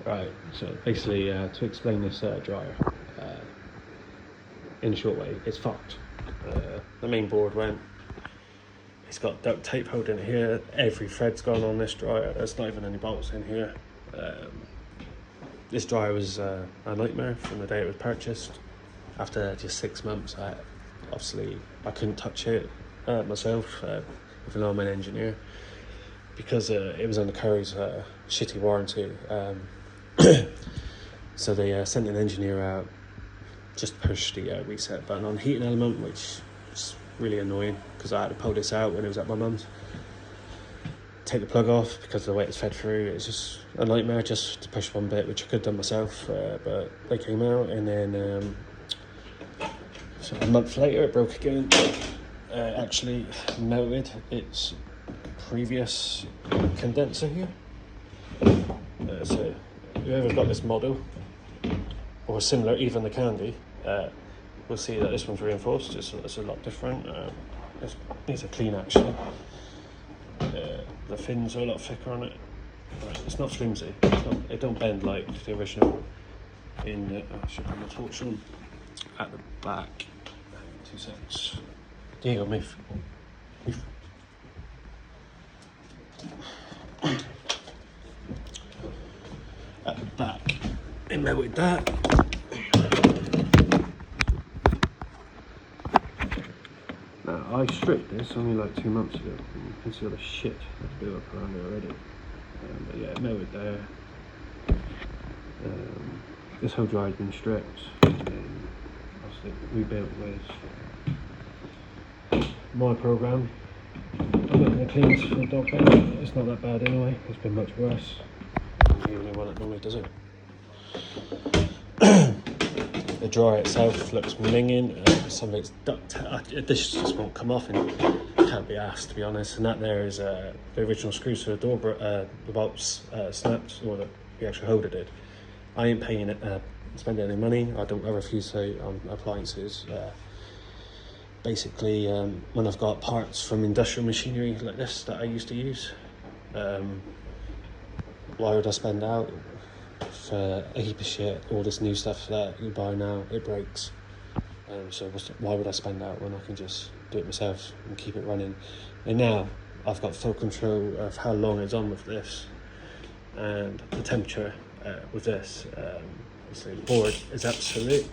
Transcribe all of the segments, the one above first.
Right, so basically to explain this dryer in a short way, it's fucked. The main board went. It's got duct tape holding it here. Every thread's gone on this dryer. There's not even any bolts in here. This dryer was a nightmare from the day it was purchased. After just 6 months, I couldn't touch it myself, even though I'm an engineer, because it was under Curry's shitty warranty. So they sent an engineer out, just push the reset button on the heating element, which is really annoying because I had to pull this out when it was at my mum's. Take the plug off because of the way it's fed through. It's just a nightmare just to push one bit, which I could have done myself, but they came out, and then so a month later it broke again. Actually melted its previous condenser here. So whoever's got this model or similar, even the Candy, we'll see that this one's reinforced. It's a lot different. It needs a clean actually. The fins are a lot thicker on it. It's not flimsy. It don't bend like the original. I should put my torch on at the back. 2 seconds. There you go, move. At the back, in there with that. Now, I stripped this only like 2 months ago. You can see all the shit that's built up around it already. But yeah, melted there. This whole dryer's been stripped and obviously rebuilt with my program. I'm not going to clean this for the dog bed. It's not that bad anyway. It's been much worse. I'm the only one that normally does it. The dryer itself looks minging. Some of its duct, this just won't come off, and can't be asked, to be honest. And that there is the original screws for the door, the bolts snapped, or the actual holder did. I ain't paying it, spending any money. I refuse to on appliances. Basically, when I've got parts from industrial machinery like this that I used to use, why would I spend out for a heap of shit? All this new stuff that you buy now, it breaks. So why would I spend out when I can just do it myself and keep it running? And now I've got full control of how long it's on with this and the temperature with this. Obviously the board is absolute.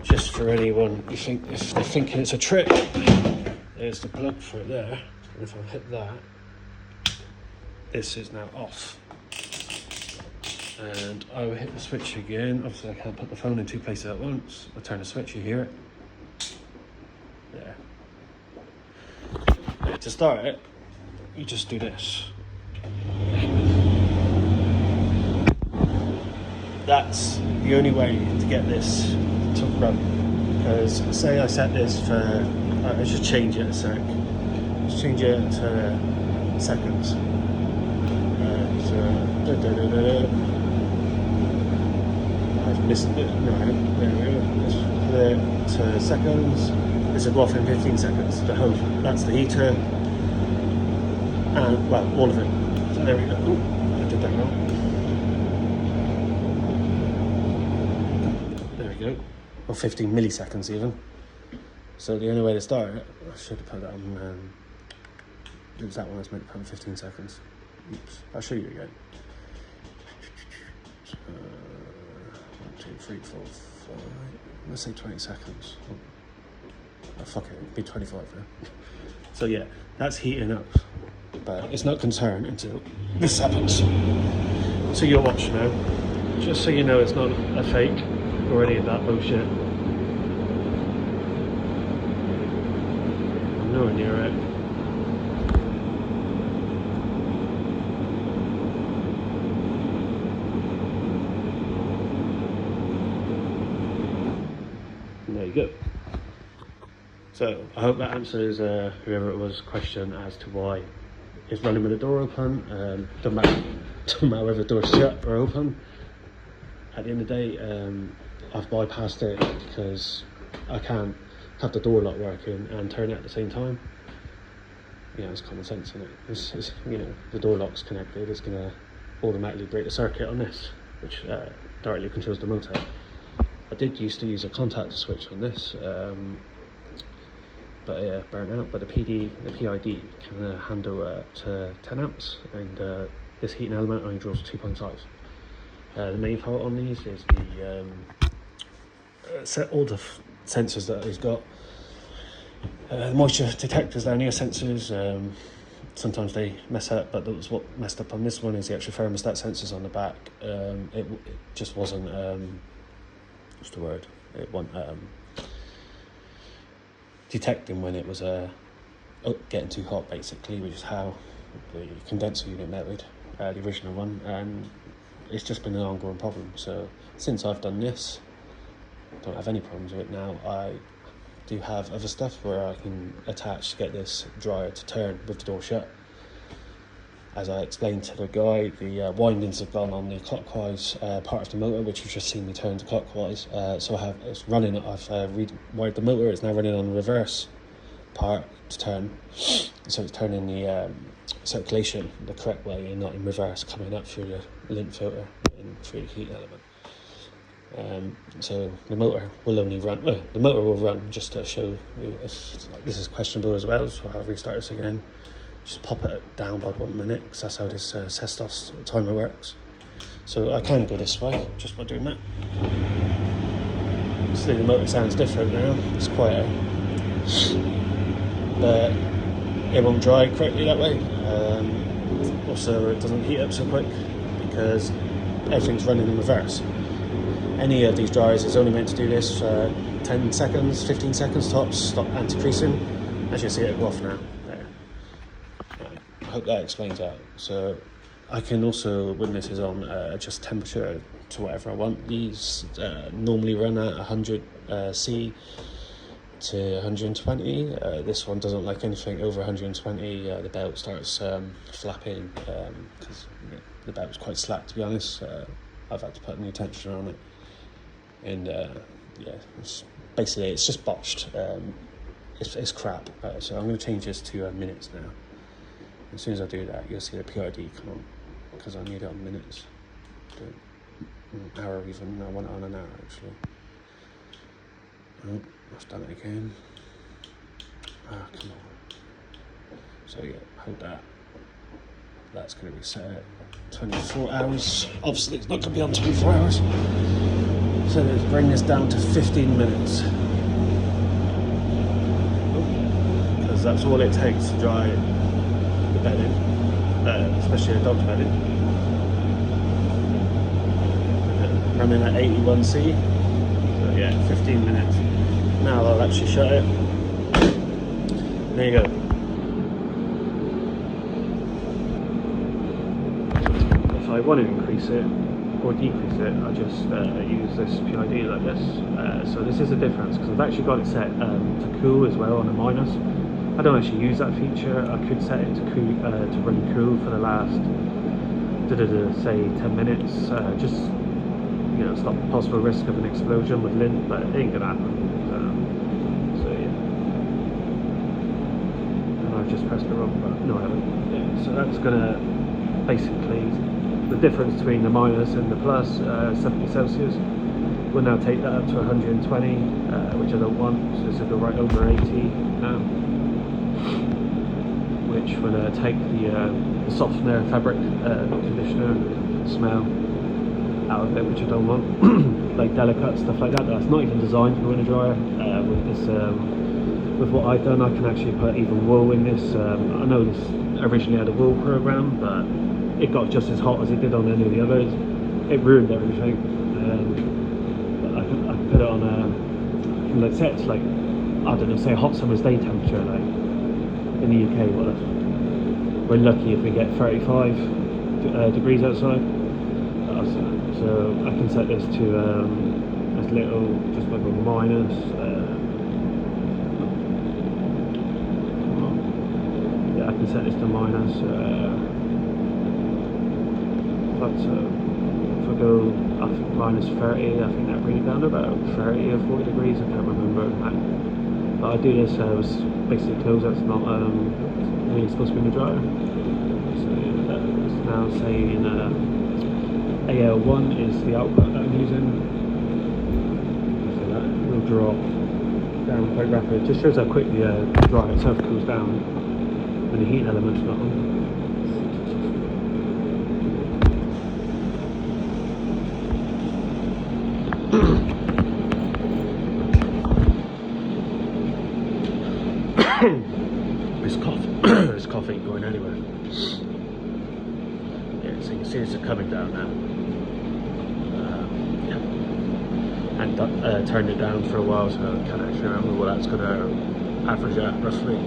Just for anyone who if they're thinking it's a trick, there's the plug for it there. And if I hit that, this is now off. And I will hit the switch again. Obviously I can't put the phone in 2 places at once. I turn the switch, you hear it. Yeah. To start it, you just do this. That's the only way to get this to run. Because say I set this for, I just change it a sec. Just change it to seconds. I've missed it. No, there we go. Let's put it to seconds. This will go off in 15 seconds. That's the heater. And, well, all of it. So there we go. Ooh, I did that wrong. There we go. Or 15 milliseconds even. So the only way to start it, I should have put that on. It was that one I was meant to put in 15 seconds. Oops. I'll show you again. 1, 2, 3, 4, 5. Let's say 20 seconds. Oh fuck it, it'd be 25 then. So yeah, that's heating up. But it's not concerned until this happens. So you'll watch now. Just so you know it's not a fake or any of that bullshit. I'm nowhere near it. There you go. So I hope that answers whoever it was question as to why it's running with the door open. Don't matter whether the door's shut or open. At the end of the day, I've bypassed it because I can't have the door lock working and turn it at the same time. You know, it's common sense, isn't it? It's, you know, the door lock's connected, it's going to automatically break the circuit on this. which directly controls the motor. I did used to use a contactor switch on this, but yeah, burnt out. But the PID can handle to 10 amps, and this heating element only draws 2.5. The main fault on these is the set all the sensors that he's got. Moisture detectors down here, sensors, sometimes they mess up, but that was what messed up on this one, is the actual thermostat sensors on the back. It just wasn't, what's the word? It wasn't detecting when it was getting too hot, basically, which is how the condenser unit melted, the original one, and it's just been an ongoing problem. So since I've done this, I don't have any problems with it now. I do have other stuff where I can attach to get this dryer to turn with the door shut. As I explained to the guy, the windings have gone on the clockwise part of the motor, which you've just seen me turn to clockwise. So it's running. I've rewired the motor. It's now running on the reverse part to turn. So it's turning the circulation the correct way and not in reverse, coming up through the lint filter and through the heat element. So the motor will only run. The motor will run just to show you if this is questionable as well. So I'll restart this again. Just pop it down by 1 minute, because that's how this Cestos timer works. So I can go this way just by doing that. See, the motor sounds different now. It's quieter, but it won't dry correctly that way. Also, it doesn't heat up so quick because everything's running in reverse. Any of these dryers is only meant to do this for 10 seconds, 15 seconds tops, stop anti-creasing. As you see it go off now. There. I hope that explains that. So I can also, when this is on, adjust temperature to whatever I want. These normally run at 100 C to 120. This one doesn't like anything over 120. The belt starts flapping because the belt's quite slack, to be honest. I've had to put new tensioner on it. And yeah, it's just botched. It's crap. So I'm going to change this to minutes now. As soon as I do that, you'll see the PID come on, because I need it on minutes. An hour even. I want it on an hour actually. Oh, I've done it again. Ah, come on. So yeah, hold that. That's going to be set at 24 hours. Obviously, it's not going to be on 24 hours. So let's bring this down to 15 minutes. Because that's all it takes to dry the bedding, especially a dog's bedding. Running at 81C. So yeah, 15 minutes. Now I'll actually shut it. There you go. If I want to increase it or decrease it, I just use this PID like this. So this is a difference, because I've actually got it set to cool as well on a minus. I don't actually use that feature. I could set it to cool, to run cool for the last, say 10 minutes, just stop the possible risk of an explosion with lint, but it ain't gonna happen. So yeah. And I've just pressed the wrong button. No, I haven't. Yeah, so that's gonna basically, the difference between the minus and the plus, 70 Celsius. We'll now take that up to 120, which I don't want, so this will go right over 80 now, which will take the softener fabric conditioner smell out of it, which I don't want. Like delicate stuff like that, that's not even designed to go in a dryer. With this, with what I've done, I can actually put even wool in this. I know this originally had a wool program, but it got just as hot as it did on any of the others. It ruined everything. But I can put it on I can like set it to, like, I don't know, say a hot summer's day temperature. Like in the UK, we're lucky if we get 35 degrees outside. So I can set this to as little, just like a minus. Yeah, I can set this to minus. If I go up minus 30, I think that brings it down to about 30 or 40 degrees. I can't remember. But I do this was basically close. That's not really supposed to be in the dryer. So yeah, that's now saying AL1 is the output that I'm using. So that will drop down quite rapid. Just shows how quickly the dryer itself cools down when the heating element's not on. This cough ain't going anywhere. Yeah, so you can see it's coming down now. Yeah. And turned it down for a while, so I can't actually remember what that's going to average at roughly.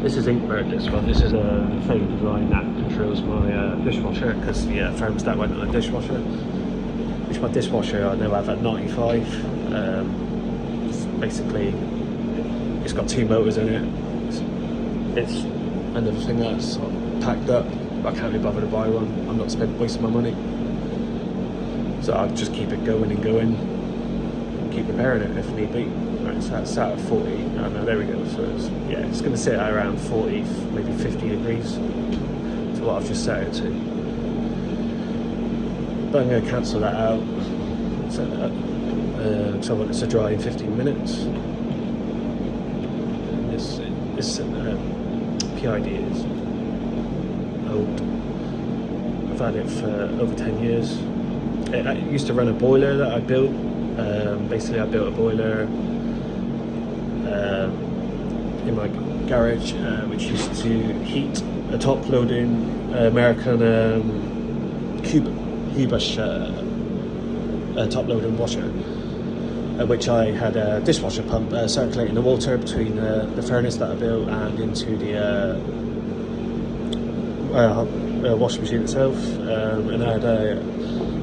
This is Inkbird, this one. This is a fake design that controls my dishwasher, because the thermostat went on the dishwasher. Which my dishwasher I now have at 95. Basically, it's got 2 motors in it. It's another thing that's packed up, but I can't be bothered to buy one. I'm not wasting my money, so I'll just keep it going and going, and keep repairing it if need be. Right, so that's sat at 40. Oh no, there we go. So it's going to sit at around 40, maybe 50 degrees. To what I've just set it to. But I'm going to cancel that out. Set it up. So I want it to dry in 15 minutes. And this PID is old. I've had it for over 10 years. I used to run a boiler that I built. Basically, I built a boiler in my garage, which used to heat a top-loading American Hoover top-loading washer. Which I had a dishwasher pump circulating the water between the furnace that I built and into the washing machine itself, and I had a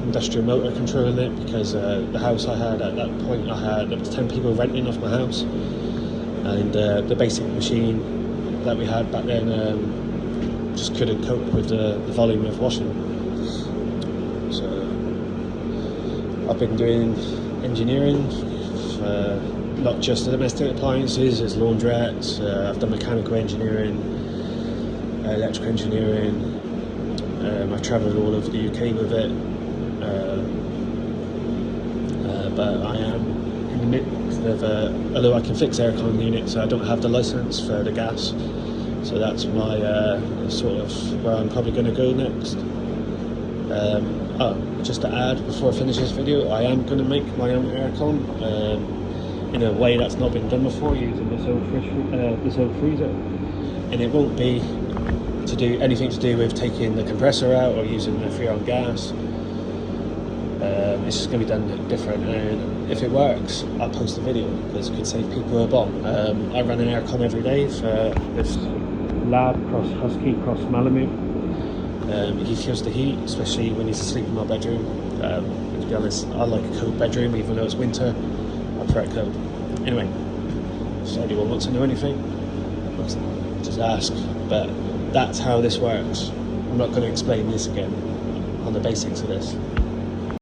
industrial motor controlling it, because the house I had at that point, there was 10 people renting off my house, and the basic machine that we had back then just couldn't cope with the volume of washing. So I've been doing engineering for not just the domestic appliances, there's laundrettes, I've done mechanical engineering, electrical engineering, I've travelled all over the UK with it, but I am in the midst of, although I can fix aircon units, I don't have the licence for the gas, so that's my sort of where I'm probably going to go next. Just to add, before I finish this video, I am going to make my own aircon in a way that's not been done before, using this old freezer, and it won't be to do anything to do with taking the compressor out or using the Freon gas. It's just going to be done different, and if it works, I'll post a video, because it could save people a bomb. I run an aircon every day for this lad cross Husky cross Malamute. He feels the heat, especially when he's asleep in my bedroom. To be honest, I like a cold bedroom, even though it's winter. I prefer it cold. Anyway, if anyone wants to know anything, just ask. But that's how this works. I'm not going to explain this again on the basics of this.